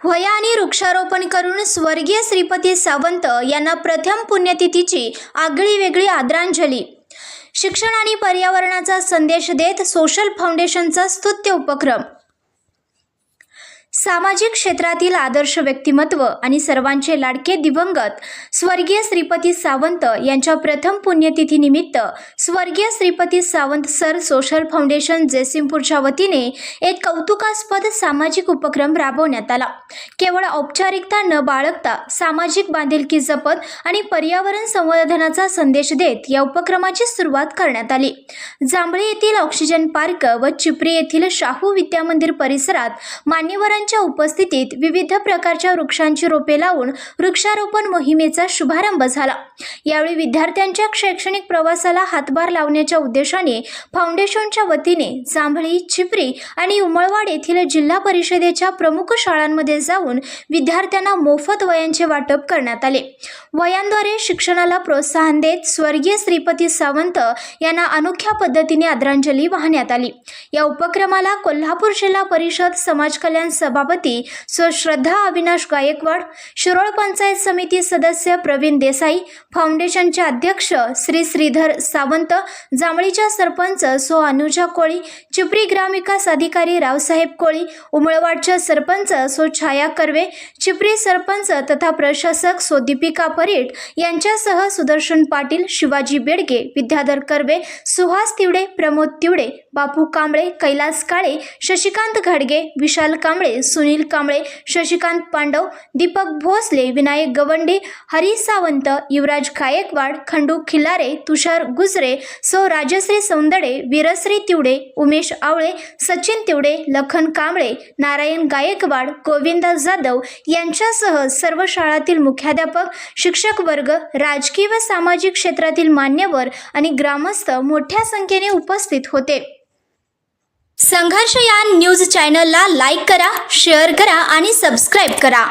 वयाने वृक्षारोपण करून स्वर्गीय श्रीपती सावंत यांना प्रथम पुण्यतिथीची आगळीवेगळी आदरांजली। शिक्षण आणि पर्यावरणाचा संदेश देत सोशल फाउंडेशनचा स्तुत्य उपक्रम। सामाजिक क्षेत्रातील आदर्श व्यक्तिमत्व आणि सर्वांचे लाडके दिवंगत स्वर्गीय श्रीपती सावंत यांच्या प्रथम पुण्यतिथी निमित्त स्वर्गीय Shripati Sawant sir social foundation जयसिंगपूरच्या वतीने एक कौतुकास्पद सामाजिक उपक्रम राबवण्यात आला। केवळ औपचारिकता न बाळगता सामाजिक बांधिलकी जपत आणि पर्यावरण संवर्धनाचा संदेश देत या उपक्रमाची सुरुवात करण्यात आली। जांभळी येथील ऑक्सिजन पार्क व चिपरी येथील शाहू विद्यामंदिर परिसरात मान्यवरांच्या उपस्थितीत विविध प्रकारच्या वृक्षांची रोपे लावून वृक्षारोपण मोहिमेचा शुभारंभ झाला। यावेळी विद्यार्थ्यांच्या शैक्षणिक प्रवासाला हातभार लावण्याच्या उद्देशाने फाउंडेशनच्या वतीने जांभळी, चिपरी आणि उमळवाड येथील जिल्हा परिषदेच्या प्रमुख शाळांमध्ये जाऊन विद्यार्थ्यांना मोफत वह्यांचे वाटप करण्यात आले। वह्यांद्वारे शिक्षणाला प्रोत्साहन देत स्वर्गीय श्रीपती सावंत यांना अनोख्या पद्धतीने आदरांजली वाहण्यात आली। या उपक्रमाला कोल्हापूर जिल्हा परिषद समाज कल्याण सभापती श्रद्धा अविनाश गायकवाड, शिरोळ पंचायत समिती सदस्य प्रवीण देसाई, फाउंडेशनचे अध्यक्ष श्री श्रीधर सावंत, जांभळीच्या सरपंच सो अनुजा कोळी, चिपरी ग्रामविकास अधिकारी रावसाहेब कोळी, उमळवाडच्या सरपंच सो छाया कर्वे, चिपरी सरपंच तथा प्रशासक सो दीपिका परीट यांच्यासह सुदर्शन पाटील, शिवाजी बेडगे, विद्याधर कर्वे, सुहास तिवडे, प्रमोद तिवडे, बापू कांबळे, कैलास काळे, शशिकांत घाडगे, विशाल कांबळे, सुनील कांबळे, शशिकांत पांडव, दीपक भोसले, विनायक गवंडी, हरी सावंत, युवराज गायकवाड, खंडू खिल्लारे, तुषार गुजरे, सौ राजश्री सौंदडे, वीरश्री तिवडे, उमेश आवळे, सचिन तिवडे, लखन कांबळे, नारायण गायकवाड, गोविंदा जाधव यांच्यासह सर्व शाळातील मुख्याध्यापक, शिक्षक वर्ग, राजकीय व सामाजिक क्षेत्रातील मान्यवर आणि ग्रामस्थ मोठ्या संख्येने उपस्थित होते। संघर्ष या न्यूज चॅनलला लाईक करा, शेअर करा आणि सबस्क्राईब करा।